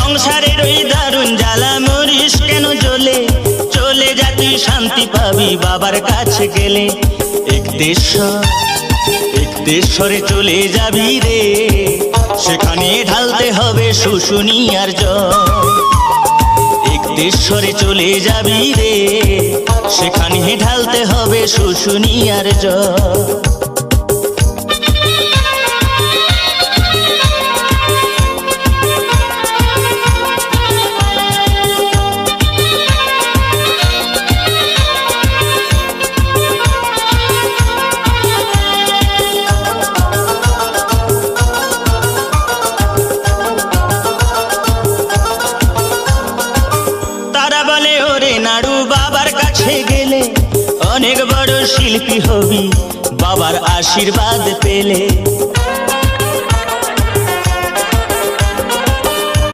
সংসারের ওই দারুণ জ্বালা মরিস কেন জ্বলে, চলে যা তুই শান্তি পাবি বাবার কাছে গেলে। একদেশ্বরে চলে যাবি রে, সেখানে ঢালতে হবে শুশুনি আর জল। একদেশ্বরে চলে যাবি রে, সেখানে ঢালতে হবে শুশুনি আর জল। নাড়ু বাবার কাছে গেলে অনেক বড় শিল্পী হবি বাবার আশীর্বাদ পেলে।